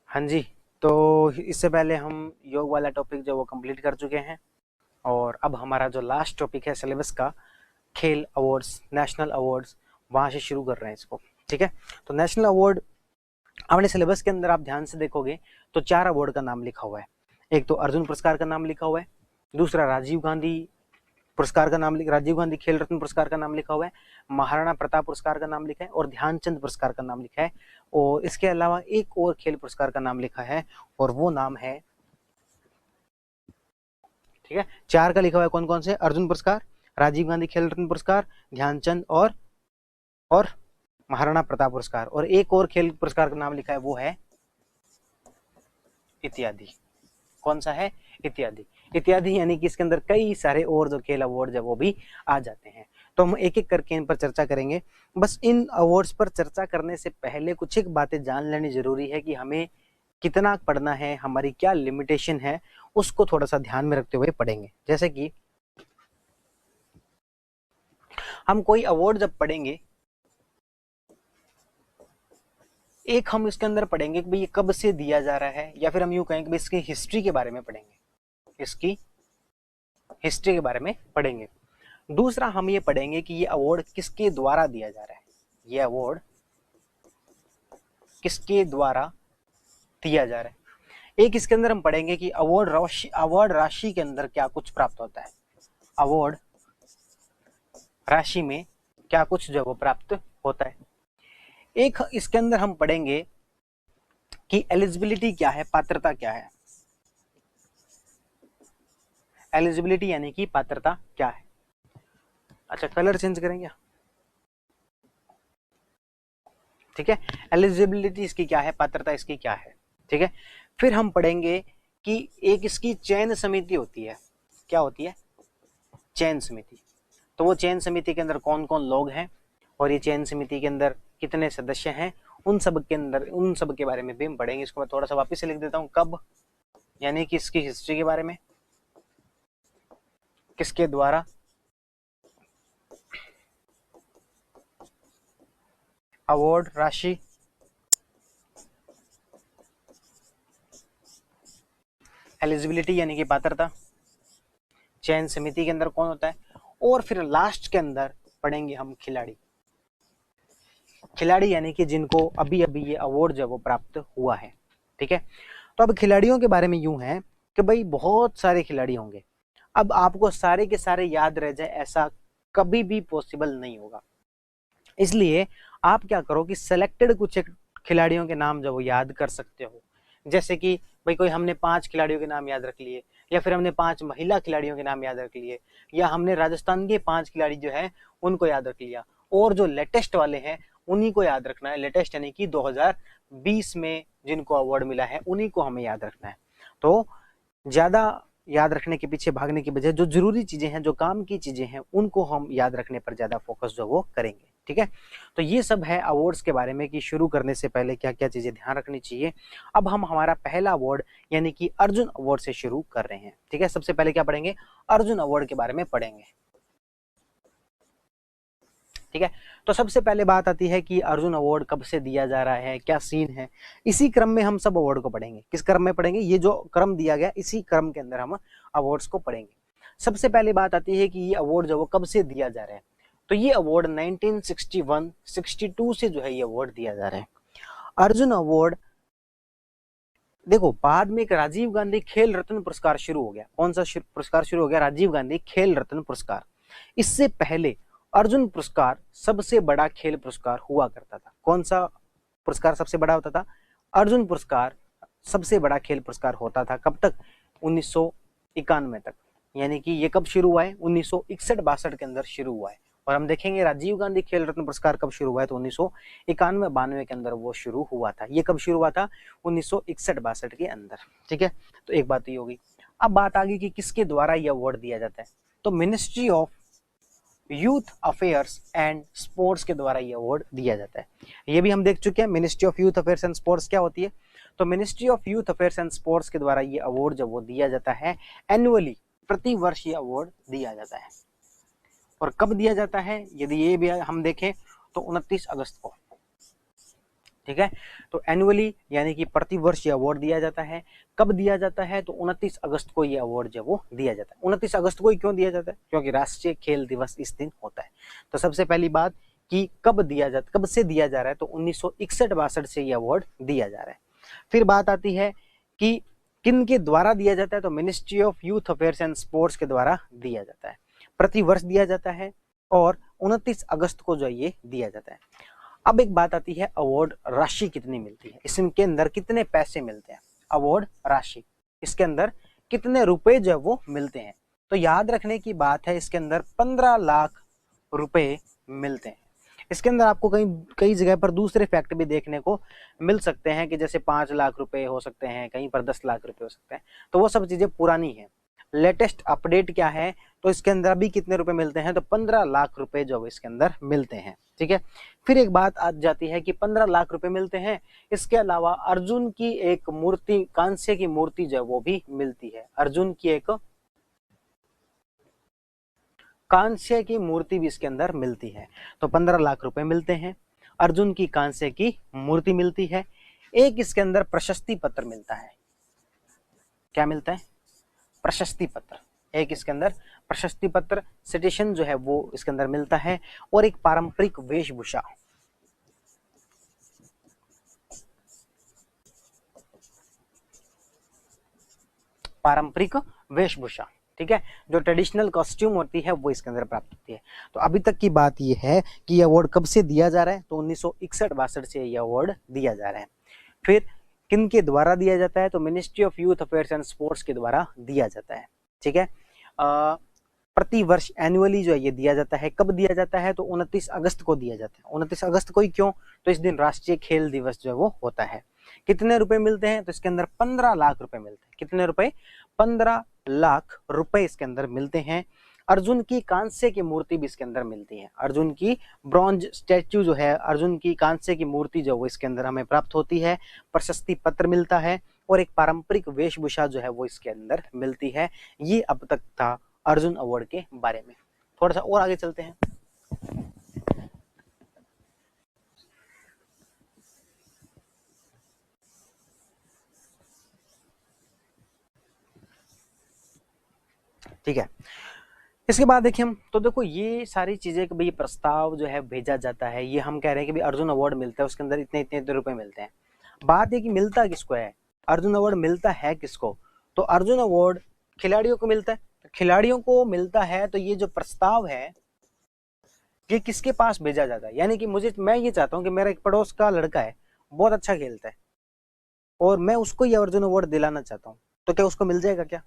हाँ जी। तो इससे पहले हम योग वाला टॉपिक जो वो कंप्लीट कर चुके हैं और अब हमारा जो लास्ट टॉपिक है सिलेबस का, खेल अवार्ड्स, नेशनल अवार्ड्स, वहाँ से शुरू कर रहे हैं इसको। ठीक है, तो नेशनल अवार्ड अपने सिलेबस के अंदर आप ध्यान से देखोगे तो 4 अवार्ड का नाम लिखा हुआ है। एक तो अर्जुन पुरस्कार का नाम लिखा हुआ है, दूसरा राजीव गांधी पुरस्कार का नाम राजीव गांधी खेल रत्न पुरस्कार का नाम लिखा हुआ है, महाराणा प्रताप पुरस्कार का नाम लिखा है और ध्यानचंद पुरस्कार का नाम लिखा है। और इसके अलावा एक और खेल पुरस्कार का नाम लिखा है और वो नाम है, ठीक है, 4 का लिखा हुआ है। कौन कौन से? अर्जुन पुरस्कार, राजीव गांधी खेल रत्न पुरस्कार, ध्यानचंद और महाराणा प्रताप पुरस्कार, और एक और खेल पुरस्कार का नाम लिखा है वो है इत्यादि। कौन सा है? इत्यादि। इत्यादि यानी कि इसके अंदर कई सारे और जो खेल अवार्ड है वो भी आ जाते हैं। तो हम एक एक करके इन पर चर्चा करेंगे। बस इन अवार्ड्स पर चर्चा करने से पहले कुछ एक बातें जान लेनी जरूरी है कि हमें कितना पढ़ना है, हमारी क्या लिमिटेशन है, उसको थोड़ा सा ध्यान में रखते हुए पढ़ेंगे। जैसे कि हम कोई अवार्ड जब पढ़ेंगे, एक हम इसके अंदर पढ़ेंगे कि भाई ये कब से दिया जा रहा है, या फिर हम यूं कहें कि इसकी हिस्ट्री के बारे में पढ़ेंगे, इसकी हिस्ट्री के बारे में पढ़ेंगे। दूसरा हम ये पढ़ेंगे कि ये अवार्ड किसके द्वारा दिया जा रहा है, ये अवार्ड किसके द्वारा दिया जा रहा है। एक इसके अंदर हम पढ़ेंगे कि अवार्ड राशि के अंदर क्या कुछ प्राप्त होता है, अवार्ड राशि में क्या कुछ जो वो प्राप्त होता है। एक इसके अंदर हम पढ़ेंगे कि एलिजिबिलिटी क्या है, पात्रता क्या है। एलिजिबिलिटी यानी कि पात्रता क्या है। अच्छा, कलर चेंज करेंगे, ठीक है। एलिजिबिलिटी इसकी क्या है, पात्रता इसकी क्या है, ठीक है। फिर हम पढ़ेंगे कि एक इसकी चयन समिति होती है। क्या होती है? चयन समिति। तो वो चयन समिति के अंदर कौन कौन लोग हैं और ये चयन समिति के अंदर कितने सदस्य हैं, उन सब के अंदर, उन सब के बारे में भी हम पढ़ेंगे। इसको मैं थोड़ा सा वापस से लिख देता हूँ। कब? यानी कि इसकी हिस्ट्री के बारे में, किसके द्वारा, अवार्ड राशि, एलिजिबिलिटी यानी कि पात्रता, चयन समिति के अंदर कौन होता है, और फिर लास्ट के अंदर पढ़ेंगे हम खिलाड़ी। खिलाड़ी यानी कि जिनको अभी अभी ये अवार्ड जो वो प्राप्त हुआ है, ठीक है। तो अब खिलाड़ियों के बारे में यूं है कि भाई बहुत सारे खिलाड़ी होंगे। अब आपको सारे के सारे याद रह जाए ऐसा कभी भी पॉसिबल नहीं होगा। इसलिए आप क्या करो कि सिलेक्टेड कुछ खिलाड़ियों के नाम जो वो याद कर सकते हो। जैसे कि भाई कोई हमने 5 खिलाड़ियों के नाम याद रख लिए, या फिर हमने 5 महिला खिलाड़ियों के नाम याद रख लिए, या हमने राजस्थान के 5 खिलाड़ी जो है उनको याद रख लिया, और जो लेटेस्ट वाले हैं उन्हीं को याद रखना है। लेटेस्ट यानी कि 2020 में जिनको अवार्ड मिला है उन्हीं को हमें याद रखना है। तो ज्यादा याद रखने के पीछे भागने की बजाय जो जरूरी चीजें हैं, जो काम की चीजें हैं, उनको हम याद रखने पर ज्यादा फोकस जो वो करेंगे, ठीक है। तो ये सब है अवार्ड्स के बारे में कि शुरू करने से पहले क्या क्या चीजें ध्यान रखनी चाहिए। अब हम हमारा पहला अवार्ड यानी कि अर्जुन अवार्ड से शुरू कर रहे हैं, ठीक है। सबसे पहले क्या पढ़ेंगे? अर्जुन अवार्ड के बारे में पढ़ेंगे, ठीक है। तो सबसे पहले बात आती है कि अर्जुन अवार्ड कब से दिया जा रहा है, क्या सीन है। इसी क्रम में हम सब अवार्ड को पढ़ेंगे। किस क्रम में पढ़ेंगे? ये जो क्रम दिया गया इसी क्रम के अंदर हम अवार्ड्स को पढ़ेंगे। सबसे पहले बात आती है कि ये अवार्ड जो वो कब से दिया जा रहा है। तो ये अवार्ड 1961-62 से जो है ये अवार्ड दिया जा रहा है। अर्जुन अवार्ड, देखो बाद में एक राजीव गांधी खेल रत्न पुरस्कार शुरू हो गया। कौन सा पुरस्कार शुरू हो गया? राजीव गांधी खेल रत्न पुरस्कार। इससे पहले अर्जुन पुरस्कार सबसे बड़ा खेल पुरस्कार हुआ करता था। कौन सा पुरस्कार सबसे बड़ा होता था? अर्जुन पुरस्कार सबसे बड़ा खेल पुरस्कार होता था। कब तक? 1991 तक। यानी कि ये कब शुरू हुआ है? 1961-62 के अंदर शुरू हुआ है। और हम देखेंगे राजीव गांधी खेल रत्न पुरस्कार कब शुरू हुआ है, तो 1991-92 के अंदर वो शुरू हुआ था। ये कब शुरू हुआ था? 1961-62 के अंदर, ठीक है। तो एक बात ये होगी। अब बात आ गई कि किसके द्वारा ये अवार्ड दिया जाता है। तो ministry of youth affairs and sports के द्वारा ये अवार्ड दिया जाता है। ये भी हम देख चुके हैं ministry of youth affairs and sports क्या होती है। तो ministry of youth affairs and sports के द्वारा ये अवार्ड जब वो दिया जाता है एनुअली, प्रति वर्ष ये अवार्ड दिया जाता है। और कब दिया जाता है यदि ये भी हम देखें तो 29 अगस्त को, ठीक है। तो एनुअली यानी कि प्रति वर्ष ये अवार्ड दिया जाता है। कब दिया जाता है? तो 29 अगस्त को ये अवार्ड जो वो दिया जाता है। 29 अगस्त को ही क्यों दिया जाता है? क्योंकि राष्ट्रीय खेल दिवस इस दिन होता है। तो सबसे पहली बात कि कब दिया जाता, कब से दिया जा रहा है? तो 1961-62 से ये अवार्ड दिया जा रहा है। फिर बात आती है कि किन के द्वारा दिया जाता है? तो ministry of youth affairs and sports के द्वारा दिया जाता है। प्रति वर्ष दिया जाता है और 29 अगस्त को जो ये दिया जाता है। अब एक बात आती है, अवार्ड राशि कितनी मिलती है, इसके अंदर कितने पैसे मिलते हैं? अवार्ड राशि, इसके अंदर कितने रुपए जो है वो मिलते हैं? तो याद रखने की बात है, इसके अंदर 15 लाख रुपए मिलते हैं। इसके अंदर आपको कई जगह पर दूसरे फैक्ट भी देखने को मिल सकते हैं कि जैसे 5 लाख रुपए हो सकते हैं, कहीं पर 10 लाख रुपए हो सकते हैं। तो वो सब चीजें पुरानी है। लेटेस्ट अपडेट क्या है? तो इसके अंदर अभी कितने रुपए मिलते हैं? तो 15 लाख रुपए जो इसके अंदर मिलते हैं। ठीक है। फिर एक बात आ जाती है कि 15 लाख रुपए मिलते हैं, इसके अलावा अर्जुन की एक मूर्ति, कांस्य की मूर्ति जो वो भी मिलती है। अर्जुन की एक कांस्य की मूर्ति भी इसके अंदर मिलती है। तो 15 लाख रुपए मिलते हैं, अर्जुन की कांस्य की मूर्ति मिलती है, एक इसके अंदर प्रशस्ति पत्र मिलता है। क्या मिलता है? प्रशस्ति पत्र। एक इसके अंदर प्रशस्ति पत्र, सिटिशन जो है वो इसके अंदर मिलता है, और एक पारंपरिक वेशभूषा, पारंपरिक वेशभूषा, ठीक है, जो ट्रेडिशनल कॉस्ट्यूम होती है वो इसके अंदर प्राप्त होती है। तो अभी तक की बात ये है कि ये अवार्ड कब से दिया जा रहा है? तो 1961-62 से ये अवार्ड दिया जा रहा है। फिर किन के द्वारा दिया जाता है? तो ministry of youth affairs and sports के द्वारा दिया जाता है। ठीक है। प्रति वर्ष एनुअली जो है ये दिया जाता है। कब दिया जाता है? तो 29 अगस्त को दिया जाता है। 29 अगस्त को ही क्यों? तो इस दिन राष्ट्रीय खेल दिवस जो है वो होता है। कितने रुपए मिलते हैं? तो इसके अंदर 15 लाख रुपए मिलते हैं। कितने रुपए? 15 लाख रुपए इसके अंदर मिलते हैं। अर्जुन की कांस्य की मूर्ति भी इसके अंदर मिलती है। अर्जुन की ब्रॉन्ज स्टैच्यू जो है, अर्जुन की कांस्य की मूर्ति जो वो इसके अंदर हमें प्राप्त होती है। प्रशस्ति पत्र मिलता है और एक पारंपरिक वेशभूषा जो है वो इसके अंदर मिलती है। ये अब तक था अर्जुन अवार्ड के बारे में। थोड़ा सा और आगे चलते हैं। ठीक है। इसके बाद देखिए हम, तो देखो ये सारी चीजें कि भाई प्रस्ताव जो है भेजा जाता है, ये हम कह रहे हैं कि भाई अर्जुन अवार्ड मिलता है, उसके अंदर इतने इतने रुपए मिलते हैं। बात है कि मिलता किसको है? अर्जुन अवार्ड मिलता है किसको? तो अर्जुन अवार्ड खिलाड़ियों को मिलता है। तो खिलाड़ियों को मिलता है, तो ये जो प्रस्ताव है ये किसके पास भेजा जाता है? यानी कि मैं ये चाहता हूँ कि मेरा एक पड़ोस का लड़का है, बहुत अच्छा खेलता है, और मैं उसको ये अर्जुन अवार्ड दिलाना चाहता हूँ, तो क्या उसको मिल जाएगा क्या?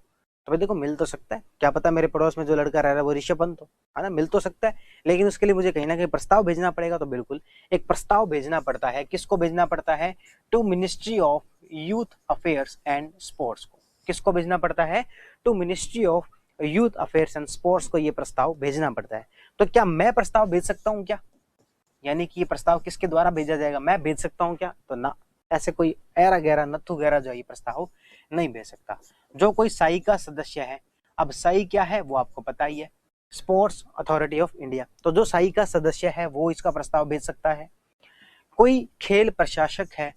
तो भाई देखो, मिल तो सकता है, क्या पता मेरे पड़ोस में जो लड़का रह रहा है वो ऋषभ पंत हो, है ना, मिल तो सकता है, लेकिन उसके लिए मुझे कहीं ना कहीं प्रस्ताव भेजना पड़ेगा। तो बिल्कुल एक प्रस्ताव भेजना पड़ता है। किसको भेजना पड़ता है? To ministry of youth affairs and sports को। किसको भेजना पड़ता है? To ministry of youth affairs and sports को ये प्रस्ताव भेजना पड़ता है। तो क्या मैं प्रस्ताव भेज सकता हूँ क्या? यानी कि ये प्रस्ताव किसके द्वारा भेजा जाएगा? मैं भेज सकता हूँ क्या? तो ना, ऐसे कोई ऐरा गहरा नत्थु गहरा जो ये प्रस्ताव नहीं भेज सकता। जो कोई साई का सदस्य है, अब साई क्या है वो आपको पता ही है, स्पोर्ट्स अथॉरिटी ऑफ इंडिया। तो जो साई का सदस्य है वो इसका प्रस्ताव भेज सकता है। कोई खेल प्रशासक है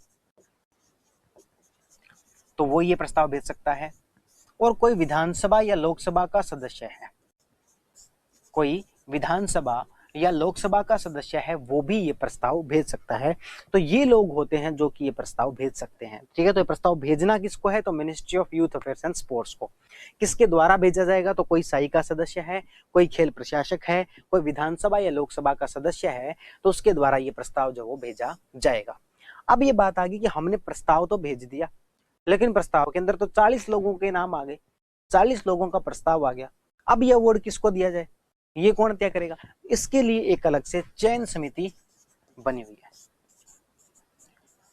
तो वो ये प्रस्ताव भेज सकता है। और कोई विधानसभा या लोकसभा का सदस्य है, कोई विधानसभा या लोकसभा का सदस्य है, वो भी ये प्रस्ताव भेज सकता है। तो ये लोग होते हैं जो कि ये प्रस्ताव भेज सकते हैं। ठीक है। तो ये प्रस्ताव भेजना किसको है? तो ministry of youth affairs and sports को। किसके द्वारा भेजा जाएगा? तो कोई साई का सदस्य है, कोई खेल प्रशासक है, कोई विधानसभा या लोकसभा का सदस्य है, तो उसके द्वारा ये प्रस्ताव जो वो भेजा जाएगा। अब ये बात आ गई कि हमने प्रस्ताव तो भेज दिया, लेकिन प्रस्ताव के अंदर तो 40 लोगों के नाम आ गए, 40 लोगों का प्रस्ताव आ गया। अब ये अवार्ड किसको दिया जाए, ये कौन तय करेगा? इसके लिए एक अलग से चयन समिति बनी हुई है।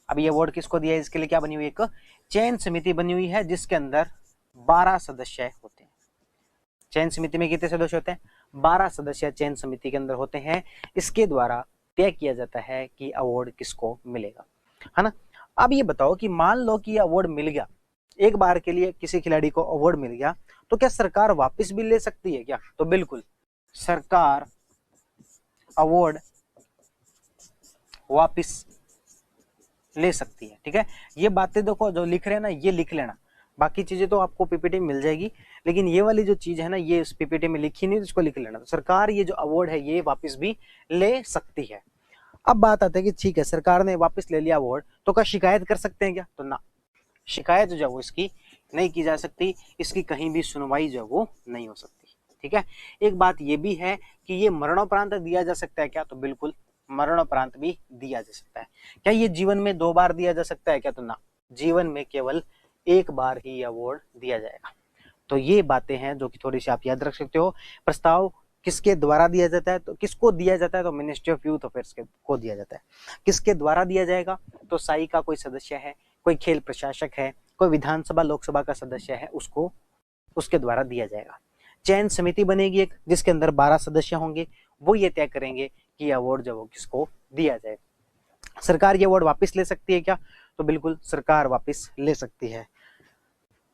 अब ये अवार्ड किसको दिया है, इसके लिए क्या बनी हुई है? एक चयन समिति बनी हुई है, जिसके अंदर 12 सदस्य होते हैं। चयन समिति में कितने सदस्य होते हैं? 12 सदस्य चयन समिति के अंदर होते हैं। इसके द्वारा तय किया जाता है कि अवार्ड किसको मिलेगा, है ना। अब ये बताओ कि मान लो कि अवार्ड मिल गया, एक बार के लिए किसी खिलाड़ी को अवार्ड मिल गया, तो क्या सरकार वापस भी ले सकती है क्या? तो बिल्कुल, सरकार अवार्ड वापस ले सकती है। ठीक है, ये बातें देखो जो लिख रहे हैं ना, ये लिख लेना, बाकी चीजें तो आपको पीपीटी में मिल जाएगी, लेकिन ये वाली जो चीज है ना, ये इस पीपीटी में लिखी नहीं, तो इसको लिख लेना। तो सरकार ये जो अवार्ड है ये वापस भी ले सकती है। अब बात आती है कि ठीक है, सरकार ने वापस ले लिया अवार्ड, तो क्या शिकायत कर सकते हैं क्या? तो ना, शिकायत जो है वो इसकी नहीं की जा सकती, इसकी कहीं भी सुनवाई जो है वो नहीं हो सकती। ठीक है, एक बात ये भी है कि ये मरणोपरांत दिया जा सकता है क्या? तो बिल्कुल मरणोपरांत भी दिया जा सकता है। क्या ये जीवन में 2 बार दिया जा सकता है क्या? तो ना, जीवन में केवल 1 बार ही अवार्ड दिया जाएगा। तो ये बातें हैं जो कि थोड़ी सी आप याद रख सकते हो। प्रस्ताव किसके द्वारा दिया जाता है? तो किसको दिया जाता है? तो मिनिस्ट्री ऑफ यूथ अफेयर्स को दिया जाता है। किसके द्वारा दिया जाएगा? तो साई का कोई सदस्य है, कोई खेल प्रशासक है, कोई विधानसभा लोकसभा का सदस्य है, उसको उसके द्वारा दिया जाएगा। चयन समिति बनेगी एक, जिसके अंदर 12 सदस्य होंगे, वो ये तय करेंगे कि अवार्ड जो किसको दिया जाए। सरकार ये अवार्ड वापस ले सकती है क्या? तो बिल्कुल सरकार वापस ले सकती है।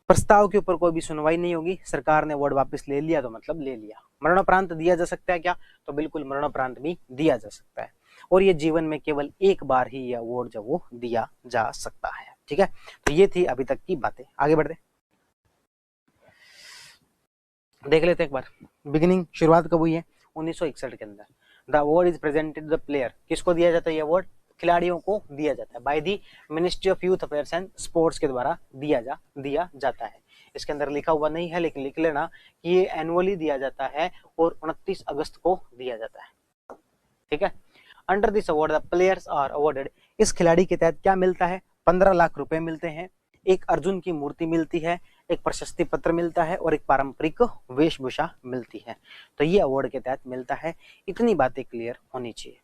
प्रस्ताव के ऊपर कोई भी सुनवाई नहीं होगी, सरकार ने अवार्ड वापस ले लिया तो मतलब ले लिया। मरणोपरांत दिया जा सकता है क्या? तो बिल्कुल मरणोपरांत भी दिया जा सकता है, और ये जीवन में केवल 1 बार ही ये अवार्ड जो वो दिया जा सकता है। ठीक है, तो ये थी अभी तक की बातें। आगे बढ़ते देख लेते एक बार। बिगिनिंग, शुरुआत कब हुई है? 1961 के अंदर। The award is presented the player, किसको दिया जाता है ये अवार्ड? खिलाड़ियों को दिया जाता है। By the ministry of youth affairs and sports के द्वारा दिया जाता है। इसके अंदर लिखा हुआ नहीं है, लेकिन लिख लेना कि ये एनुअली दिया जाता है और 29 अगस्त को दिया जाता है। ठीक है, under this award the players are awarded, इस खिलाड़ी के तहत क्या मिलता है? 15 लाख रुपए मिलते हैं, एक अर्जुन की मूर्ति मिलती है, एक प्रशस्ति पत्र मिलता है और एक पारंपरिक वेशभूषा मिलती है। तो ये अवार्ड के तहत मिलता है। इतनी बातें क्लियर होनी चाहिए।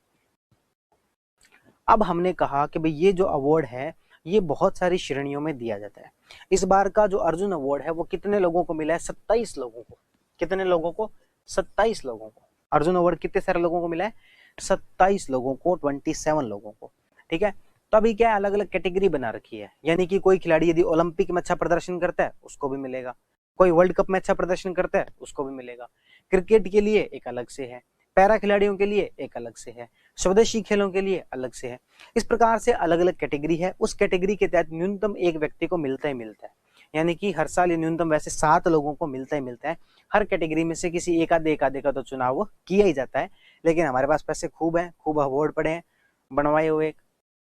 अब हमने कहा कि भाई ये जो अवार्ड है ये बहुत सारी श्रेणियों में दिया जाता है। इस बार का जो अर्जुन अवार्ड है वो कितने लोगों को मिला है? 27 लोगों को। कितने लोगों को? 27 लोगों को। अर्जुन अवार्ड कितने सारे लोगों को मिला है? 27 लोगों को, 27 लोगों को। ठीक है, तो अभी क्या अलग अलग कैटेगरी बना रखी है, यानी कि कोई खिलाड़ी यदि ओलंपिक में अच्छा प्रदर्शन करता है उसको भी मिलेगा, कोई वर्ल्ड कप में अच्छा प्रदर्शन करता है उसको भी मिलेगा, क्रिकेट के लिए एक अलग से है, पैरा खिलाड़ियों के लिए एक अलग से है, स्वदेशी खेलों के लिए अलग से है। इस प्रकार से अलग अलग कैटेगरी है। उस कैटेगरी के तहत न्यूनतम एक व्यक्ति को मिलता ही मिलता है, यानी कि हर साल ये न्यूनतम वैसे 7 लोगों को मिलता ही मिलता है। हर कैटेगरी में से किसी एक आधे का तो चुनाव किया ही जाता है, लेकिन हमारे पास पैसे खूब है, खूब अवार्ड पड़े हैं बनवाए हुए,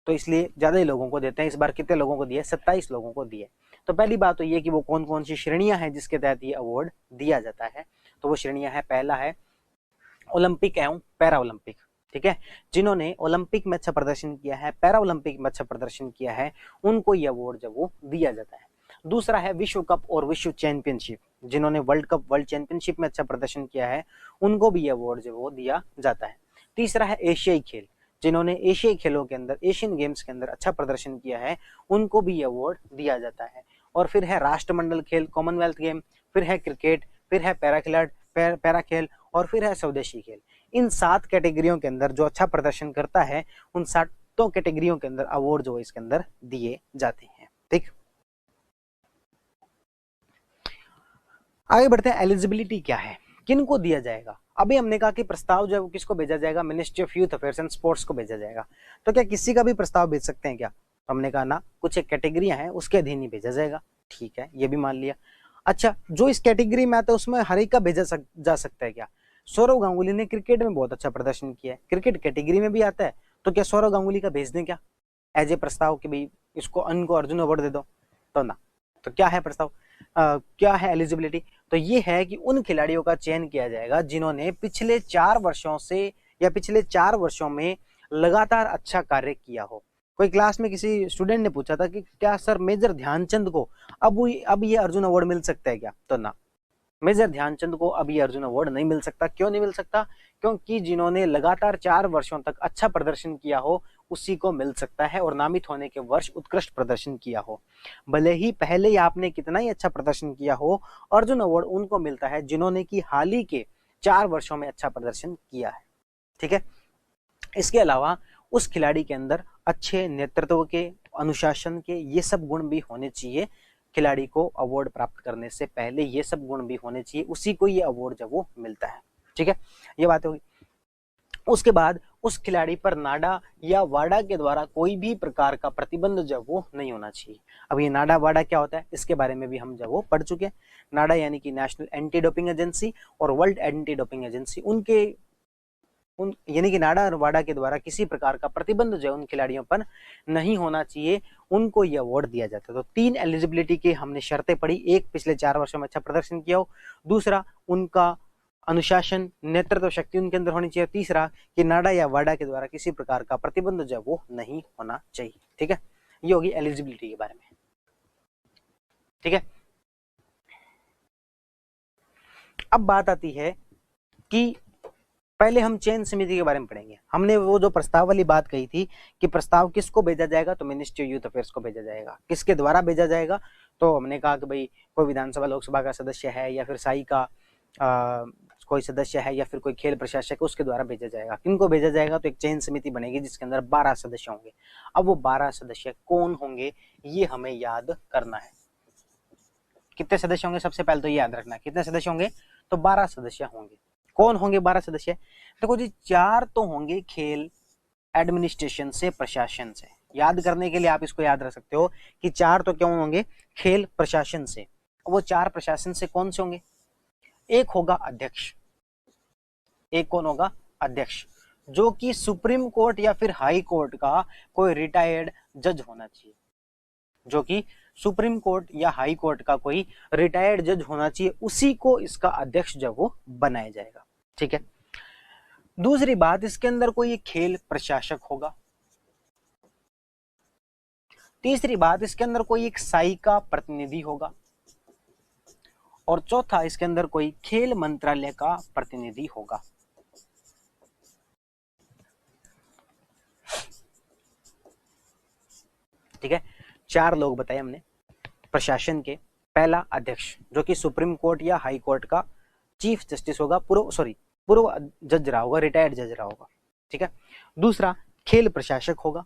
तो इसलिए ज्यादा ही लोगों को देते हैं। इस बार कितने लोगों को दिए? 27 लोगों को दिए। तो पहली बात तो ये कि वो कौन कौन सी श्रेणियां हैं जिसके तहत ये अवार्ड दिया जाता है। तो वो श्रेणियां है, पहला है ओलंपिक एवं पैरा ओलंपिक। ठीक है, जिन्होंने ओलंपिक में अच्छा प्रदर्शन किया है, पैरा ओलंपिक में अच्छा प्रदर्शन किया है, उनको ये अवार्ड जब वो दिया जाता है। दूसरा है विश्व कप और विश्व चैंपियनशिप, जिन्होंने वर्ल्ड कप, वर्ल्ड चैंपियनशिप में अच्छा प्रदर्शन किया है, उनको भी ये अवार्ड जो वो दिया जाता है। तीसरा है एशियाई खेल, जिन्होंने एशियाई खेलों के अंदर, एशियन गेम्स के अंदर अच्छा प्रदर्शन किया है, उनको भी ये अवार्ड दिया जाता है। और फिर है राष्ट्रमंडल खेल, कॉमनवेल्थ गेम, फिर है क्रिकेट, फिर है पैरा खेल, और फिर है स्वदेशी खेल। इन 7 कैटेगरियों के अंदर जो अच्छा प्रदर्शन करता है, उन 7 कैटेगरियों के अंदर अवार्ड जो इसके अंदर दिए जाते हैं। ठीक, आगे बढ़ते हैं। एलिजिबिलिटी क्या है, किनको दिया जाएगा? अभी हमने कहा कि प्रस्ताव जो है वो किसको भेजा जाएगा? Ministry of youth affairs and sports को भेजा जाएगा। तो क्या किसी का भी प्रस्ताव भेज सकते हैं क्या? तो हमने कहा ना, कुछ एक कैटेगरियां हैं उसके अधीन ही भेजा जाएगा। ठीक है, ये भी मान लिया। अच्छा, जो इस कैटेगरी में आता है उसमें हर एक का भेजा जा सकता है क्या? सौरव गांगुली ने क्रिकेट में बहुत अच्छा प्रदर्शन किया है, क्रिकेट कैटेगरी में भी आता है, तो क्या सौरव गांगुली का भेज दें क्या एज ए प्रस्ताव कि भाई इसको इनको अर्जुन अवार्ड दे दो? तो ना। तो क्या है प्रस्ताव, क्या है एलिजिबिलिटी? तो ये है कि उन खिलाड़ियों का चयन किया जाएगा जिन्होंने पिछले 4 वर्षों से या पिछले 4 वर्षों में लगातार अच्छा कार्य किया हो। कोई क्लास में किसी स्टूडेंट ने पूछा था कि क्या सर मेजर ध्यानचंद को अब ये अर्जुन अवार्ड मिल सकता है क्या? तो ना, मेजर ध्यानचंद को अब ये अर्जुन अवार्ड नहीं मिल सकता। क्यों नहीं मिल सकता? क्योंकि जिन्होंने लगातार 4 वर्षों तक अच्छा प्रदर्शन किया हो उसी को मिल सकता है, और नामित होने के वर्ष उत्कृष्ट प्रदर्शन किया हो। भले ही पहले ही आपने कितना ही अच्छा प्रदर्शन किया हो, अर्जुन अवार्ड उनको मिलता है जिन्होंने की हाल ही के 4 वर्षों में अच्छा प्रदर्शन किया है। ठीक है, इसके अलावा उस खिलाड़ी के अंदर अच्छे नेतृत्व के, अनुशासन के, ये सब गुण भी होने चाहिए। खिलाड़ी को अवार्ड प्राप्त करने से पहले ये सब गुण भी होने चाहिए, उसी को ये अवार्ड जब वो मिलता है। ठीक है, ये बात होगी। उसके बाद उस खिलाड़ी पर नाडा या वाडा के द्वारा कोई भी प्रकार का प्रतिबंध जो वो नहीं होना चाहिए। अब ये नाडा वाडा क्या होता है इसके बारे में भी हम जो वो पढ़ चुके हैं। नाडा यानी कि नेशनल एंटी डोपिंग एजेंसी और वर्ल्ड एंटी डोपिंग एजेंसी, उनके यानी कि नाडा और वाडा के द्वारा किसी प्रकार का प्रतिबंध जो है उन खिलाड़ियों पर नहीं होना चाहिए, उनको ये अवार्ड दिया जाता है। तो 3 एलिजिबिलिटी की हमने शर्तें पढ़ी, एक पिछले 4 वर्षों में अच्छा प्रदर्शन किया हो, दूसरा उनका अनुशासन नेतृत्व शक्ति उनके अंदर होनी चाहिए, तीसरा कि नाडा या वाडा के द्वारा किसी प्रकार का प्रतिबंध जो है वो नहीं होना चाहिए। ठीक है, ये होगी एलिजिबिलिटी के बारे में। ठीक है, अब बात आती है कि पहले हम चयन समिति के बारे में पढ़ेंगे। हमने वो जो प्रस्ताव वाली बात कही थी कि प्रस्ताव किसको भेजा जाएगा, तो मिनिस्ट्री ऑफ यूथ अफेयर्स को भेजा जाएगा। किसके द्वारा भेजा जाएगा, तो हमने कहा कि भाई कोई विधानसभा लोकसभा का सदस्य है या फिर साई का कोई सदस्य है या फिर कोई खेल प्रशासक, उसके द्वारा भेजा जाएगा। किनको भेजा जाएगा, तो एक चयन समिति बनेगी जिसके अंदर 12 सदस्य होंगे। अब वो 12 सदस्य कौन होंगे ये हमें याद करना है। कितने सदस्य होंगे सबसे पहले तो ये याद रखना है, कितने सदस्य होंगे, तो 12 सदस्य होंगे। कौन होंगे 12 सदस्य, देखो जी 4 तो होंगे खेल एडमिनिस्ट्रेशन से, प्रशासन से। याद करने के लिए आप इसको याद रख सकते हो कि 4 तो क्यों होंगे, खेल प्रशासन से। वो 4 प्रशासन से कौन से होंगे, एक होगा अध्यक्ष, एक कौन होगा, अध्यक्ष, जो कि सुप्रीम कोर्ट या फिर हाई कोर्ट का कोई रिटायर्ड जज होना चाहिए, जो कि सुप्रीम कोर्ट या हाई कोर्ट का कोई रिटायर्ड जज होना चाहिए, उसी को इसका अध्यक्ष जब वो बनाया जाएगा। ठीक है, दूसरी बात, इसके अंदर कोई एक खेल प्रशासक होगा। तीसरी बात, इसके अंदर कोई एक साई का प्रतिनिधि होगा। और चौथा, इसके अंदर कोई खेल मंत्रालय का प्रतिनिधि होगा। ठीक है, 4 लोग बताए हमने प्रशासन के। पहला अध्यक्ष, जो कि सुप्रीम कोर्ट या हाई कोर्ट का चीफ जस्टिस होगा, पूर्व जज रहा होगा, रिटायर्ड जज रहा होगा। ठीक है, दूसरा खेल प्रशासक होगा,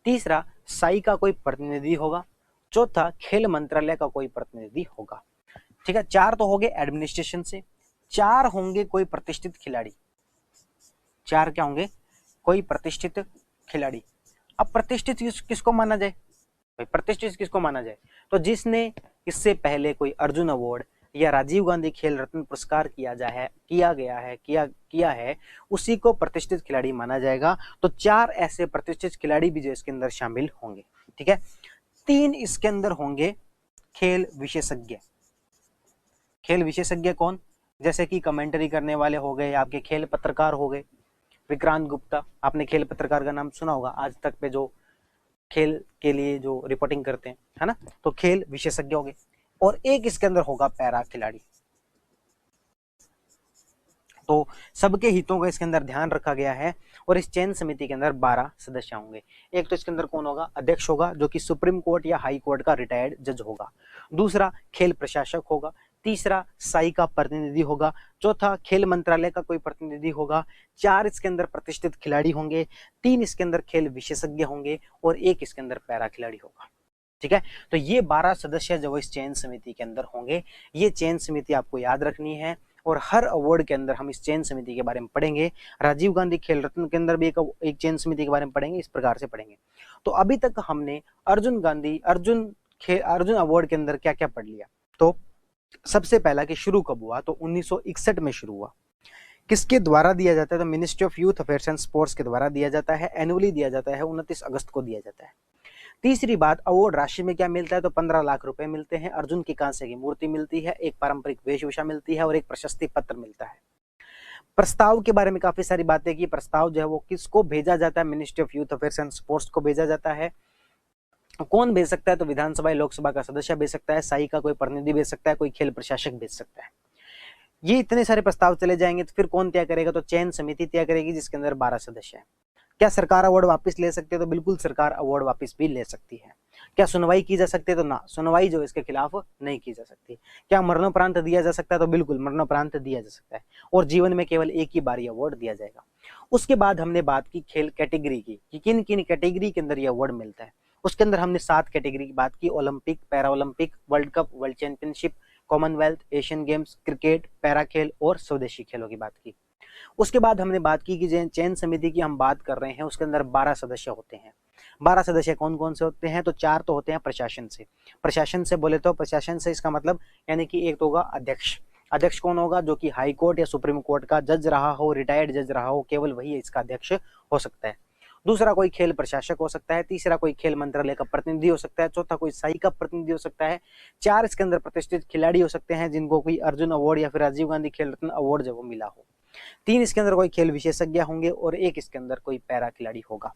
तीसरा साई का कोई प्रतिनिधि होगा, चौथा खेल मंत्रालय का कोई प्रतिनिधि होगा। ठीक है, 4 तो हो गए एडमिनिस्ट्रेशन से, 4 होंगे कोई प्रतिष्ठित खिलाड़ी। 4 क्या होंगे, कोई प्रतिष्ठित खिलाड़ी। अब प्रतिष्ठित किसको माना जाए, भाई प्रतिष्ठित किसको माना जाए, तो जिसने इससे पहले कोई अर्जुन अवार्ड या राजीव गांधी खेल रत्न पुरस्कार किया है उसी को प्रतिष्ठित खिलाड़ी माना जाएगा। तो 4 ऐसे प्रतिष्ठित खिलाड़ी भी जो इसके अंदर शामिल होंगे। ठीक है, 3 इसके अंदर होंगे खेल विशेषज्ञ। खेल विशेषज्ञ कौन, जैसे कि कमेंटरी करने वाले हो गए, आपके खेल पत्रकार हो गए। विक्रांत गुप्ता, आपने खेल पत्रकार का नाम सुना होगा, आज तक पे जो खेल के लिए जो रिपोर्टिंग करते हैं, है ना, तो खेल विशेषज्ञ हो गए। और एक इसके अंदर होगा पैरा खिलाड़ी। तो सबके हितों का इसके अंदर ध्यान रखा गया है। और इस चयन समिति के अंदर 12 सदस्य होंगे। एक तो इसके अंदर कौन होगा, अध्यक्ष होगा, जो कि सुप्रीम कोर्ट या हाई कोर्ट का रिटायर्ड जज होगा। दूसरा खेल प्रशासक होगा, तीसरा साई का प्रतिनिधि होगा, चौथा खेल मंत्रालय का कोई प्रतिनिधि होगा, 4 इसके अंदर प्रतिष्ठित खिलाड़ी होंगे, 3 इसके अंदर खेल विशेषज्ञ होंगे और एक इसके अंदर पैरा खिलाड़ी होगा। ठीक है, तो ये 12 सदस्य जो इस चयन समिति के अंदर होंगे। ये चयन समिति आपको याद रखनी है और हर अवार्ड के अंदर हम इस चयन समिति के बारे में पढ़ेंगे। राजीव गांधी खेल रत्न के अंदर भी एक चयन समिति के बारे में पढ़ेंगे, इस प्रकार से पढ़ेंगे। तो अभी तक हमने अर्जुन अवार्ड के अंदर क्या क्या पढ़ लिया। तो सबसे पहला कि शुरू कब हुआ, तो 1961 में शुरू हुआ। किसके द्वारा दिया जाता है, तो ministry of youth affairs and sports के द्वारा दिया जाता है। एनुअली दिया जाता है, 29 अगस्त को दिया जाता है। तीसरी बात, अवार्ड राशि में क्या मिलता है, तो 15 लाख रुपए मिलते हैं। अर्जुन की कांस्य की मूर्ति मिलती है, एक पारंपरिक वेशभूषा मिलती है और एक प्रशस्ति पत्र मिलता है। प्रस्ताव के बारे में काफी सारी बातें की। प्रस्ताव जो है वो किसको भेजा जाता है, ministry of youth affairs and sports को भेजा जाता है। कौन भेज सकता है, तो विधानसभा लोकसभा का सदस्य भेज सकता है, साई का कोई प्रतिनिधि भेज सकता है, कोई खेल प्रशासक भेज सकता है। ये इतने सारे प्रस्ताव चले जाएंगे तो फिर कौन तय करेगा, तो चयन समिति तय करेगी जिसके अंदर 12 सदस्य है। क्या सरकार अवार्ड वापस ले सकती है, तो बिल्कुल सरकार अवार्ड वापस भी ले सकती है। क्या सुनवाई की जा सकती है, तो ना, सुनवाई जो इसके खिलाफ नहीं की जा सकती। क्या मरणोपरांत दिया जा सकता है, तो बिल्कुल मरणोपरांत दिया जा सकता है और जीवन में केवल एक ही बार अवार्ड दिया जाएगा। उसके बाद हमने बात की खेल कैटेगरी की कि किन किन कैटेगरी के अंदर यह अवार्ड मिलता है। उसके अंदर हमने 7 कैटेगरी की बात की, Olympic, para Olympic, world cup, world championship, Commonwealth, Asian games, cricket, para खेल और स्वदेशी खेलों की बात की। उसके बाद हमने बात की कि चयन समिति की हम बात कर रहे हैं, उसके अंदर 12 सदस्य होते हैं। 12 सदस्य कौन कौन से होते हैं? तो 4 तो होते हैं प्रशासन से। प्रशासन से बोले तो प्रशासन से इसका मतलब यानी कि एक तो होगा अध्यक्ष। अध्यक्ष कौन होगा? जो कि हाई कोर्ट या सुप्रीम कोर्ट का जज रहा हो, रिटायर्ड जज रहा हो, केवल वही इसका अध्यक्ष हो सकता है। दूसरा कोई खेल प्रशासक हो सकता है। तीसरा कोई खेल मंत्रालय का प्रतिनिधि हो सकता है। चौथा कोई साई का प्रतिनिधि हो सकता है। 4 इसके अंदर प्रतिष्ठित खिलाड़ी हो सकते हैं जिनको कोई अर्जुन अवार्ड या फिर राजीव गांधी खेल रत्न अवार्ड जब वो मिला हो। 3 इसके अंदर कोई खेल विशेषज्ञ होंगे और 1 इसके अंदर कोई पैरा खिलाड़ी होगा।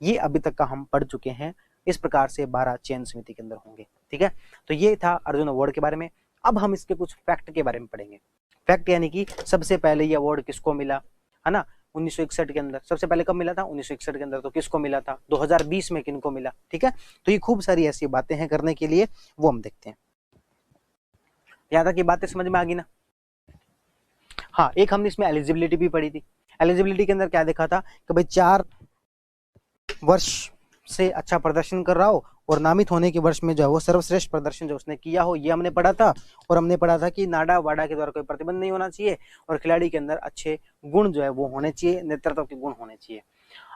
ये अभी तक का हम पढ़ चुके हैं। इस प्रकार से 12 चयन समिति के अंदर होंगे। ठीक है, तो ये था अर्जुन अवार्ड के बारे में। अब हम इसके कुछ फैक्ट के बारे में पढ़ेंगे। फैक्ट यानी कि सबसे पहले ये अवार्ड किसको मिला, है ना? 1961 के अंदर। सबसे पहले कब मिला था? 1961 के अंदर। तो किसको मिला था? 2020 में किनको मिला? ठीक है, तो ये खूब सारी ऐसी बातें हैं करने के लिए, वो हम देखते हैं। यहाँ तक की बातें समझ में आ गई ना? हाँ, एक हमने इसमें एलिजिबिलिटी भी पढ़ी थी। एलिजिबिलिटी के अंदर क्या देखा था कि भाई 4 वर्ष से अच्छा प्रदर्शन कर रहा हो और नामित होने के वर्ष में जो है वो सर्वश्रेष्ठ प्रदर्शन जो उसने किया हो, ये हमने पढ़ा था। और हमने पढ़ा था कि नाडा वाडा के द्वारा कोई प्रतिबंध नहीं होना चाहिए और खिलाड़ी के अंदर अच्छे गुण जो है वो होने चाहिए, नेतृत्व के गुण होने चाहिए।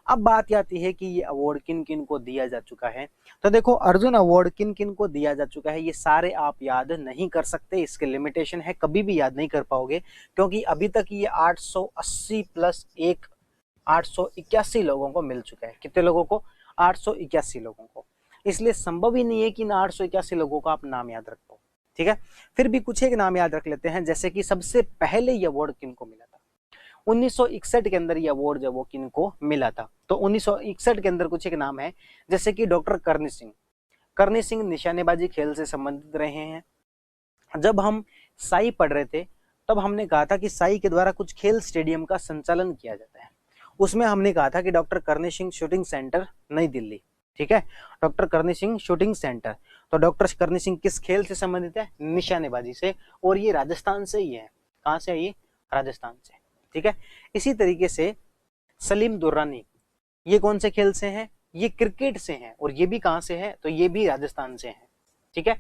अब बात आती है कि ये अवार्ड किन किन को दिया जा चुका है। तो देखो, अर्जुन अवार्ड किन किन को दिया जा चुका है ये सारे आप याद नहीं कर सकते, इसके लिमिटेशन है, कभी भी याद नहीं कर पाओगे, क्योंकि अभी तक ये 880 प्लस 1 881 लोगों को मिल चुका है। कितने लोगों को? 881 लोगों को। इसलिए संभव ही नहीं है कि ना 881 लोगों का आप नाम याद रख पाओ। ठीक है, फिर भी कुछ एक नाम याद रख लेते हैं, जैसे कि सबसे पहले ये अवार्ड किनको मिला था? 1961 के अंदर ये अवार्ड जो वो किनको मिला था? तो 1961 के अंदर कुछ एक नाम है, जैसे कि डॉक्टर करनी सिंह। करनी सिंह निशानेबाजी खेल से संबंधित रहे हैं। जब हम साई पढ़ रहे थे तब हमने कहा था कि साई के द्वारा कुछ खेल स्टेडियम का संचालन किया जाता है। उसमें हमने कहा था कि डॉक्टर करनी सिंह शूटिंग सेंटर नई दिल्ली। ठीक है, डॉक्टर करनी सिंह शूटिंग सेंटर। तो डॉक्टर करनी सिंह किस खेल से संबंधित है? निशानेबाजी से, और ये राजस्थान से ही है। कहां से है ये? राजस्थान से। ठीक है, इसी तरीके से सलीम दुर्रानी, ये कौन से खेल से हैं? ये क्रिकेट से हैं, और ये भी कहां से है? तो ये भी राजस्थान से है। ठीक है,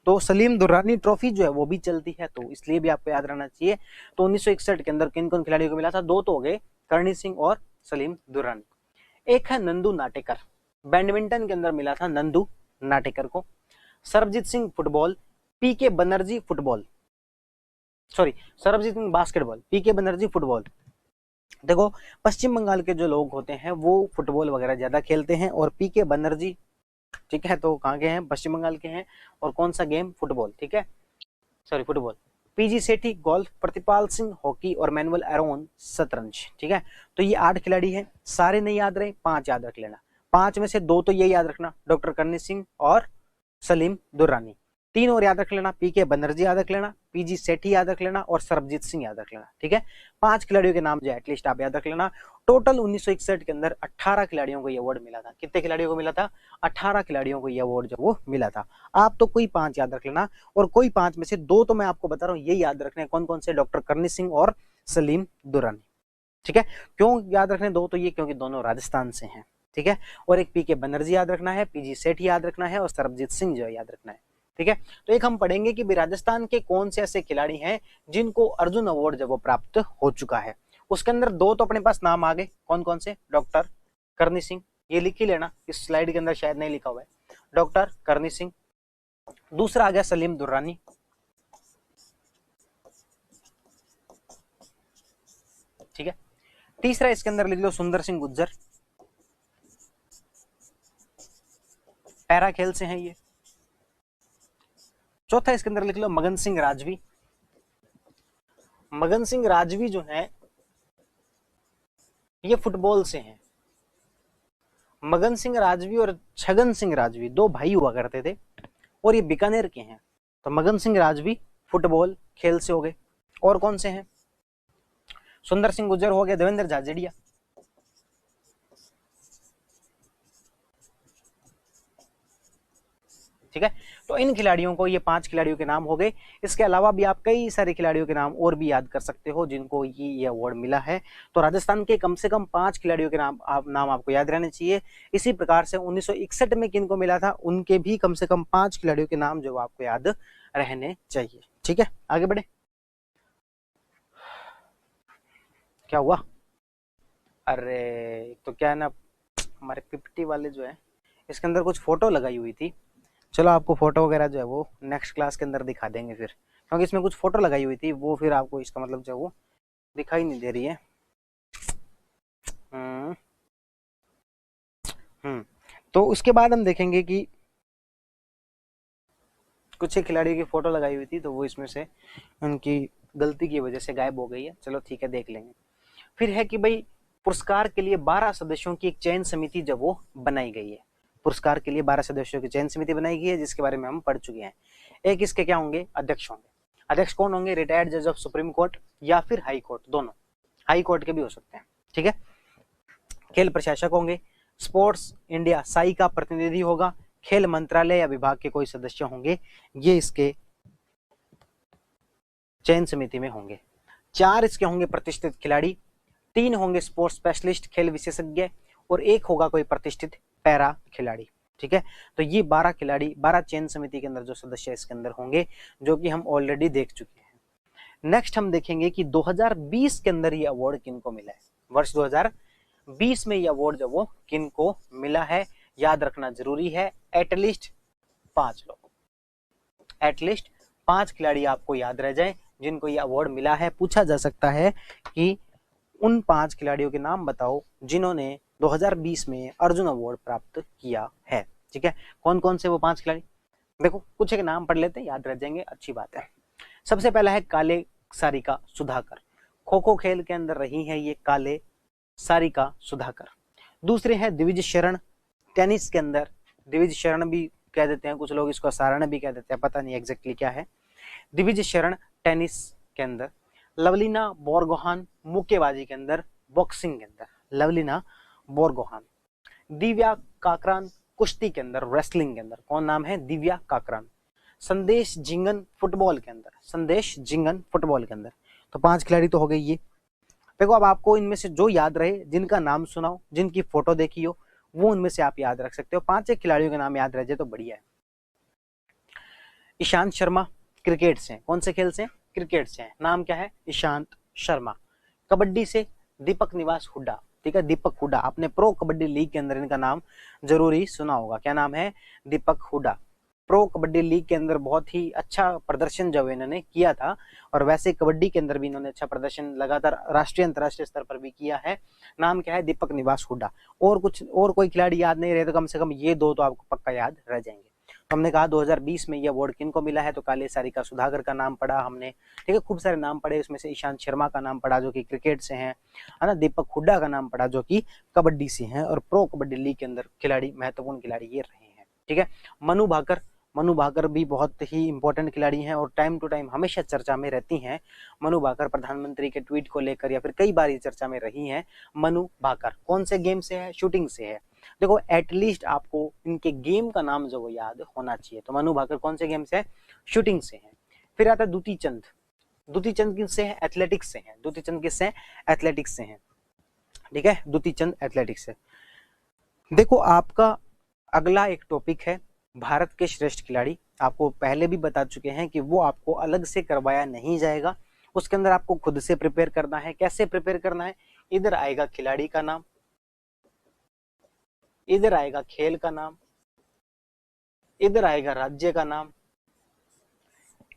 तो सलीम दुर्रानी ट्रॉफी जो है वो भी चलती है, तो इसलिए भी आपको याद रहना चाहिए। तो 1961 के अंदर किन कौन खिलाड़ियों को मिला था? 2 तो हो गए, करनी सिंह और सलीम दुर्रानी। एक है नंदू नाटेकर, बैडमिंटन के अंदर मिला था नंदू नाटेकर को। Sarabjit Singh football, PK Banerjee football, sorry Sarabjit Singh basketball, PK Banerjee football. देखो, पश्चिम बंगाल के जो लोग होते हैं वो फुटबॉल वगैरह ज्यादा खेलते हैं, और पीके बनर्जी, ठीक है, तो कहाँ के हैं? पश्चिम बंगाल के हैं। और कौन सा गेम? फुटबॉल। ठीक है, सॉरी फुटबॉल। पीजी सेठी गोल्फ, प्रतिपाल सिंह हॉकी और मैनुअल एरोन शतरंज। ठीक है, तो ये 8 खिलाड़ी हैं। सारे नहीं याद रहे, 5 याद रख लेना। 5 में से 2 तो ये याद रखना, डॉक्टर करनी सिंह और सलीम दुर्रानी। 3 और याद रख लेना, पीके बनर्जी याद रख लेना, पीजी सेठी याद रख लेना और सरबजीत सिंह याद रख लेना। ठीक है, 5 खिलाड़ियों के नाम जो एटलीस्ट आप याद रख लेना। टोटल 1961 के अंदर 18 खिलाड़ियों को ये अवार्ड मिला था। कितने खिलाड़ियों को मिला था? 18 खिलाड़ियों को ये अवार्ड जो वो मिला था। आप तो कोई 5 याद रख लेना, और कोई 5 में से 2 तो मैं आपको बता रहा हूँ ये याद रखने, कौन कौन से? डॉक्टर करनी सिंह और सलीम दुर्रानी। ठीक है, क्यों याद रखने 2 तो ये? क्योंकि दोनों राजस्थान से हैं। ठीक है, और एक पीके बनर्जी याद रखना है, पीजी सेठी याद रखना है और सरबजीत सिंह जो है याद रखना है। ठीक है, तो एक हम पढ़ेंगे कि राजस्थान के कौन से ऐसे खिलाड़ी हैं जिनको अर्जुन अवार्ड जब वो प्राप्त हो चुका है। उसके अंदर 2 तो अपने पास नाम आ गए, कौन कौन से? डॉक्टर करनी सिंह, ये लिख ही लेना, इस स्लाइड के अंदर शायद नहीं लिखा हुआ है, डॉक्टर करनी सिंह। दूसरा आ गया सलीम दुर्रानी। ठीक है, तीसरा इसके अंदर लिख लो सुंदर सिंह गुज्जर, पैरा खेल से हैं ये। चौथा इसके अंदर लिख लो मगन सिंह राजवी। मगन सिंह राजवी जो है ये फुटबॉल से हैं। मगन सिंह राजवी और छगन सिंह राजवी 2 भाई हुआ करते थे, और ये बीकानेर के हैं। तो मगन सिंह राजवी फुटबॉल खेल से हो गए। और कौन से हैं? सुंदर सिंह गुज्जर हो गया, देवेंद्र झाझड़िया। ठीक है, तो इन खिलाड़ियों को, ये 5 खिलाड़ियों के नाम हो गए। इसके अलावा भी आप कई सारे खिलाड़ियों के नाम और भी याद कर सकते हो जिनको ये अवार्ड मिला है। तो राजस्थान के कम से कम 5 खिलाड़ियों के नाम आपको याद रहने चाहिए। इसी प्रकार से 1961 में किनको मिला था, उनके भी कम से कम 5 खिलाड़ियों के नाम जो आपको याद रहने चाहिए। ठीक है, आगे बढ़े। क्या हुआ? अरे तो क्या है ना, हमारे पीपीटी वाले जो है इसके अंदर कुछ फोटो लगाई हुई थी। चलो आपको फोटो वगैरह जो है वो नेक्स्ट क्लास के अंदर दिखा देंगे फिर, क्योंकि इसमें कुछ फोटो लगाई हुई थी, वो फिर आपको इसका मतलब जो है वो दिखाई नहीं दे रही है। हम्म हम्म तो उसके बाद हम देखेंगे कि कुछ एक खिलाड़ियों की फोटो लगाई हुई थी, तो वो इसमें से उनकी गलती की वजह से गायब हो गई है। चलो ठीक है, देख लेंगे। फिर है कि भाई पुरस्कार के लिए 12 सदस्यों की एक चयन समिति जब वो बनाई गई है, पुरस्कार के लिए 12 सदस्यों की चयन समिति बनाई गई है, जिसके बारे में हम पढ़ चुके हैं। एक इसके क्या होंगे? अध्यक्ष होंगे। अध्यक्ष कौन होंगे? रिटायर्ड जज ऑफ सुप्रीम कोर्ट या फिर हाई कोर्ट, दोनों, हाई कोर्ट के भी हो सकते हैं। ठीक है। खेल प्रशासक होंगे। स्पोर्ट्स इंडिया साई का प्रतिनिधि होगा। खेल मंत्रालय या विभाग के कोई सदस्य होंगे, ये इसके चयन समिति में होंगे। 4 इसके होंगे प्रतिष्ठित खिलाड़ी, 3 होंगे स्पोर्ट्स स्पेशलिस्ट खेल विशेषज्ञ, और 1 होगा कोई प्रतिष्ठित पैरा खिलाड़ी। ठीक है। तो ये 12 खिलाड़ी, 12 चयन समिति के अंदर जो सदस्य इसके अंदर होंगे, जो कि हम ऑलरेडी देख चुके हैं। नेक्स्ट हम देखेंगे कि 2020 के अंदर ये अवार्ड किनको मिला है। वर्ष 2020 में ये अवार्ड जो वो किनको मिला है, याद रखना जरूरी है। एटलीस्ट 5 लोग, एटलीस्ट 5 खिलाड़ी आपको याद रह जाए जिनको ये अवार्ड मिला है। पूछा जा सकता है कि उन 5 खिलाड़ियों के नाम बताओ जिन्होंने 2020 में अर्जुन अवार्ड प्राप्त किया है। ठीक है। कौन कौन से वो 5 खिलाड़ी? देखो कुछ एक नाम पढ़ लेते हैं, याद रह जाएंगे, अच्छी बात है। सबसे पहला है काले सारिका सुधाकर, खो खो खेल के अंदर रही है ये काले सारिका सुधाकर। दूसरे हैं द्विज शरण, टेनिस के अंदर द्विज शरण भी कह देते हैं कुछ लोग, इसको सारण भी कह देते हैं, पता नहीं एग्जैक्टली क्या है। द्विज शरण टेनिस के अंदर। लवलीना बोरगोहान मुक्केबाजी के अंदर, बॉक्सिंग के अंदर लवलीना बोरगोहान। दिव्या काकरान कुश्ती के अंदर, रेसलिंग के अंदर। कौन नाम है? दिव्या काकरान। संदेश जिंगन फुटबॉल के अंदर, संदेश जिंगन फुटबॉल के अंदर। तो 5 खिलाड़ी तो हो गए ये। देखो अब आपको इनमें से जो याद रहे, जिनका नाम सुनाओ, जिनकी फोटो देखी हो, वो उनमें से आप याद रख सकते हो। 5 खिलाड़ियों के नाम याद रह जाए तो बढ़िया है। ईशांत शर्मा क्रिकेट से, कौन से खेल से? क्रिकेट से। नाम क्या है? ईशांत शर्मा। कबड्डी से दीपक निवास हुड्डा। ठीक है, दीपक हुड्डा। आपने प्रो कबड्डी लीग के अंदर इनका नाम जरूरी सुना होगा। क्या नाम है? दीपक हुड्डा। प्रो कबड्डी लीग के अंदर बहुत ही अच्छा प्रदर्शन जो इन्होंने किया था, और वैसे कबड्डी के अंदर भी इन्होंने अच्छा प्रदर्शन लगातार राष्ट्रीय अंतर्राष्ट्रीय स्तर पर भी किया है। नाम क्या है? दीपक निवास हुड्डा। और कुछ और कोई खिलाड़ी याद नहीं रहे तो कम से कम ये 2 तो आपको पक्का याद रह जाएंगे। तो हमने कहा 2020 में ये अवार्ड किनको मिला है, तो काले सारिका सुधाकर का नाम पढ़ा हमने। ठीक है, खूब सारे नाम पढ़े, उसमें से ईशांत शर्मा का नाम पढ़ा जो कि क्रिकेट से है ना। दीपक हुड्डा का नाम पढ़ा जो कि कबड्डी से हैं, और प्रो कबड्डी लीग के अंदर खिलाड़ी, महत्वपूर्ण खिलाड़ी ये रहे हैं। ठीक है। मनु भाकर, मनु भाकर भी बहुत ही इंपॉर्टेंट खिलाड़ी हैं और टाइम टू टाइम हमेशा चर्चा में रहती हैं। मनु भाकर प्रधानमंत्री के ट्वीट को लेकर या फिर कई बार ये चर्चा में रही हैं। मनु भाकर कौन से गेम से है? शूटिंग से है। देखो एटलीस्ट आपको इनके गेम का नाम जो वो याद होना चाहिए। तो मनु भाकर कौन से गेम से है? शूटिंग से है। फिर आता है दुती चंद। दुती चंद किससे है? एथलेटिक्स से है। दुती चंद किससे है? एथलेटिक्स से है। ठीक है, दुती चंद एथलेटिक्स से। देखो आपका अगला एक टॉपिक है भारत के श्रेष्ठ खिलाड़ी। आपको पहले भी बता चुके हैं कि वो आपको अलग से करवाया नहीं जाएगा, उसके अंदर आपको खुद से प्रिपेयर करना है। कैसे प्रिपेयर करना है? इधर आएगा खिलाड़ी का नाम, इधर आएगा खेल का नाम, इधर आएगा राज्य का नाम,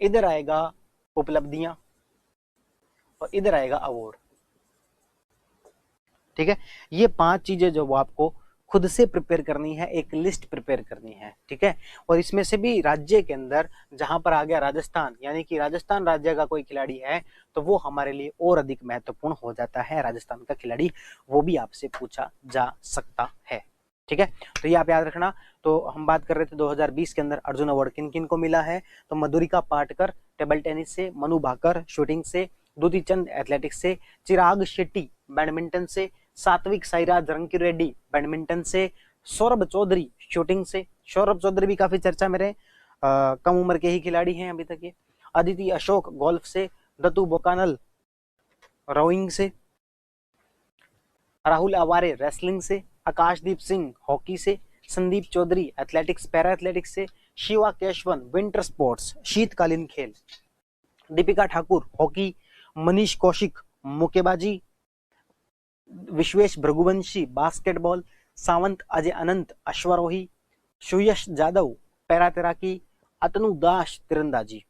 इधर आएगा उपलब्धियां, और इधर आएगा अवार्ड। ठीक है, ये 5 चीजें जो वो आपको खुद से प्रिपेयर करनी है, एक लिस्ट प्रिपेयर करनी है। ठीक है, और इसमें से भी राज्य के अंदर जहां पर आ गया राजस्थान, यानी कि राजस्थान राज्य का कोई खिलाड़ी है तो वो हमारे लिए और अधिक महत्वपूर्ण हो जाता है। राजस्थान का खिलाड़ी, वो भी आपसे पूछा जा सकता है। ठीक है, तो ये आप याद रखना। तो हम बात कर रहे थे 2020 के अंदर अर्जुन अवार्ड किन किन को मिला है। तो मधुरिका पाटकर टेबल टेनिस से, मनु भाकर शूटिंग से, दुती चंद एथलेटिक्स से, चिराग शेट्टी बैडमिंटन से, सात्विक साईराज रंकी रेड्डी बैडमिंटन से, सौरभ चौधरी शूटिंग से। सौरभ चौधरी भी काफी चर्चा में रहे, कम उम्र के ही खिलाड़ी हैं अभी तक ये। अदिति अशोक गोल्फ से, दत्तू बोकानल रोइंग से, राहुल अवारे रेसलिंग से, आकाशदीप सिंह हॉकी से, Sandeep Chaudhary athletics para athletics से, शिवा केशवन विंटर स्पोर्ट्स शीतकालीन खेल, दीपिका ठाकुर हॉकी, मनीष कौशिक मुक्केबाजी, विश्वेश भृगुवंशी बास्केटबॉल, सावंत अजय अनंत अश्वारोही, सुयश जादव पैरा तैराकी, अतनु दास तीरंदाजी।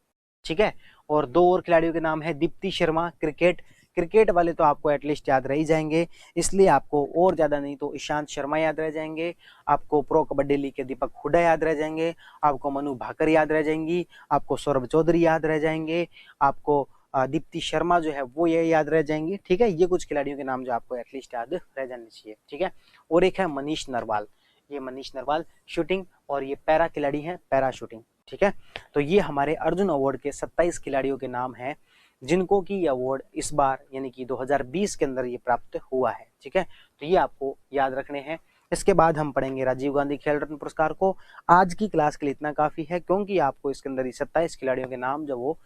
ठीक है, और दो और खिलाड़ियों के नाम है दीप्ति शर्मा क्रिकेट। क्रिकेट वाले तो आपको एटलीस्ट याद रह ही जाएंगे, इसलिए आपको और ज्यादा नहीं तो ईशांत शर्मा याद रह जाएंगे, आपको प्रो कबड्डी लीग के दीपक हुड्डा याद रह जाएंगे, आपको मनु भाकर याद रह जाएंगी, आपको सौरभ चौधरी याद रह जाएंगे, आपको दीप्ति शर्मा जो है वो ये याद रह जाएंगी। ठीक है, ये कुछ खिलाड़ियों के नाम जो आपको एटलीस्ट याद रह जाने चाहिए। ठीक है, और एक है मनीष नरवाल, ये मनीष नरवाल शूटिंग और ये पैरा खिलाड़ी है, पैरा शूटिंग। ठीक है, तो ये हमारे अर्जुन अवार्ड के 27 खिलाड़ियों के नाम हैं जिनको की ये अवार्ड इस बार यानी कि 2020 के अंदर ये प्राप्त हुआ है। ठीक है, तो ये आपको याद रखने हैं। इसके बाद हम पढ़ेंगे राजीव गांधी खेल रत्न पुरस्कार को। आज की क्लास के लिए इतना काफी है, क्योंकि आपको इसके अंदर 27 खिलाड़ियों के नाम जो वो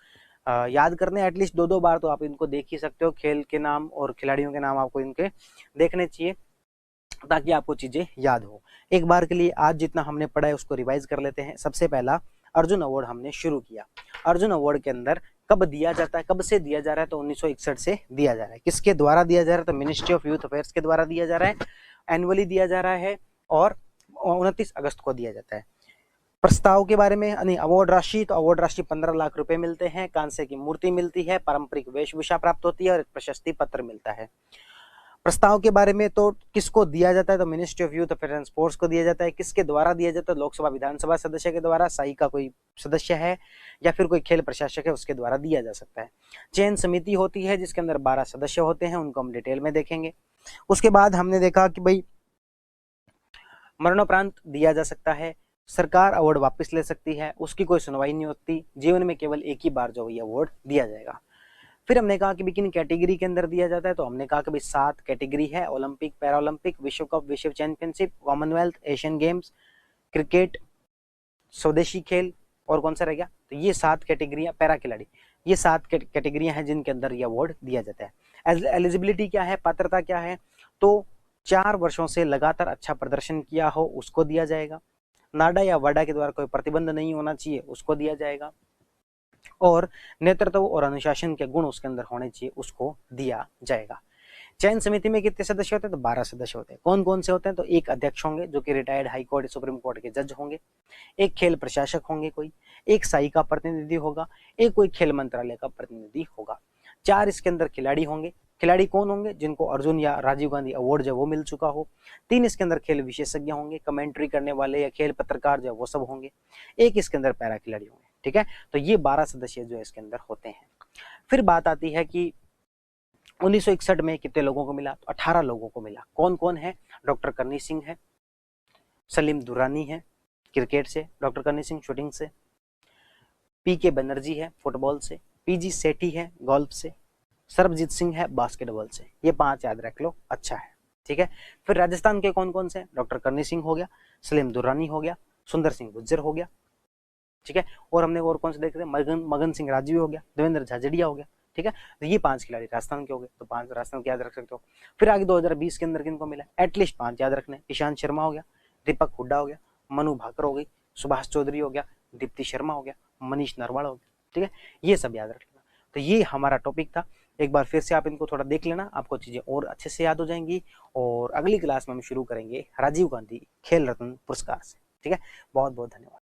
याद करने एटलीस्ट 2-2 बार तो आप इनको देख ही सकते हो। खेल के नाम और खिलाड़ियों के नाम आपको इनके देखने चाहिए ताकि आपको चीजें याद हो। एक बार के लिए आज जितना हमने पढ़ा है उसको रिवाइज कर लेते हैं। सबसे पहला अर्जुन अवार्ड हमने शुरू किया। अर्जुन अवार्ड के अंदर कब दिया जाता है, कब से दिया जा रहा है, तो 1961 से दिया जा रहा है। किसके द्वारा दिया जा रहा है, तो मिनिस्ट्री ऑफ यूथ अफेयर्स के द्वारा दिया जा रहा है, एनुअली दिया जा रहा है और 29 अगस्त को दिया जाता है। प्रस्ताव के बारे में नहीं, अवार्ड राशि, तो अवार्ड राशि 15 लाख रुपए मिलते हैं, कांसे की मूर्ति मिलती है, पारंपरिक वेशभूषा प्राप्त होती है और एक प्रशस्ति पत्र मिलता है। प्रस्ताव के बारे में तो किसको दिया जाता है, तो ministry of youth affairs and sports को दिया जाता है। किसके द्वारा दिया जाता है, लोकसभा विधानसभा सदस्य के द्वारा, साई का कोई सदस्य है या फिर कोई खेल प्रशासक है उसके द्वारा दिया जा सकता है। चयन समिति होती है जिसके अंदर 12 सदस्य होते हैं, उनको हम डिटेल में देखेंगे। उसके बाद हमने देखा कि भाई मरणोपरांत दिया जा सकता है, सरकार अवार्ड वापस ले सकती है, उसकी कोई सुनवाई नहीं होती, जीवन में केवल एक ही बार जो ये अवार्ड दिया जाएगा। फिर हमने कहा कि किन कैटेगरी के अंदर दिया जाता है, तो हमने कहा कि भाई 7 कैटेगरी है, ओलंपिक, पैरा ओलंपिक, विश्व कप, विश्व championship, Commonwealth, Asian games, cricket, स्वदेशी खेल और कौन सा रह गया, तो ये 7 कैटेगरियां, पैरा खिलाड़ी, ये 7 कैटेगरियां हैं जिनके अंदर ये अवार्ड दिया जाता है। एलिजिबिलिटी क्या है, पात्रता क्या है, तो 4 वर्षों से लगातार अच्छा प्रदर्शन किया हो उसको दिया जाएगा, नाडा या वाडा के द्वारा कोई प्रतिबंध नहीं होना चाहिए उसको दिया जाएगा, और नेतृत्व और अनुशासन के गुण उसके अंदर होने चाहिए उसको दिया जाएगा। चयन समिति में कितने सदस्य होते हैं, तो 12 सदस्य होते हैं। कौन कौन से होते हैं, तो एक अध्यक्ष होंगे जो कि retired high court supreme court के जज होंगे, एक खेल प्रशासक होंगे कोई, एक साई का प्रतिनिधि होगा, एक कोई खेल मंत्रालय का प्रतिनिधि होगा। 4 इसके अंदर खिलाड़ी होंगे। खिलाड़ी कौन होंगे, जिनको अर्जुन या राजीव गांधी अवार्ड जो वो मिल चुका हो। 3 इसके अंदर खेल विशेषज्ञ होंगे, कमेंट्री करने वाले या खेल पत्रकार जो वो सब होंगे। एक इसके अंदर पैरा खिलाड़ी होंगे। ठीक है, तो ये 12 सदस्य जो इसके अंदर होते हैं। फिर बात आती है कि 1961 में कितने लोगों को मिला, तो 18 लोगों को मिला। कौन कौन है, डॉक्टर करनी सिंह है, सलीम दुरानी है क्रिकेट से, डॉक्टर करनी सिंह शूटिंग से, पीके बनर्जी है फुटबॉल से, पीजी सेठी है गोल्फ से, सरबजीत सिंह है बास्केटबॉल से। ये 5 याद रख लो, अच्छा है। ठीक है, फिर राजस्थान के कौन कौन से, डॉक्टर करनी सिंह हो गया, सलीम दुरानी हो गया, सुंदर सिंह गुज्जर हो गया। ठीक है, और हमने और कौन से देखे थे, मगन सिंह राजवी हो गया, देवेंद्र झाझड़िया हो गया। ठीक है, तो ये 5 खिलाड़ी राजस्थान के हो गए, तो 5 राजस्थान के याद रख सकते हो। फिर आगे 2020 के अंदर किनको मिला, एटलीस्ट 5 याद रखने, ईशांत शर्मा हो गया, दीपक हुड्डा हो गया, मनु भाकर हो गई, सुभाष चौधरी हो गया, दीप्ति शर्मा हो गया, मनीष नरवाल हो गया। ठीक है, ये सब याद रख लेना। तो ये हमारा टॉपिक था, एक बार फिर से आप इनको थोड़ा देख लेना, आपको चीजें और अच्छे से याद हो जाएंगी। और अगली क्लास में हम शुरू करेंगे राजीव गांधी खेल रत्न पुरस्कार से। ठीक है, बहुत बहुत धन्यवाद।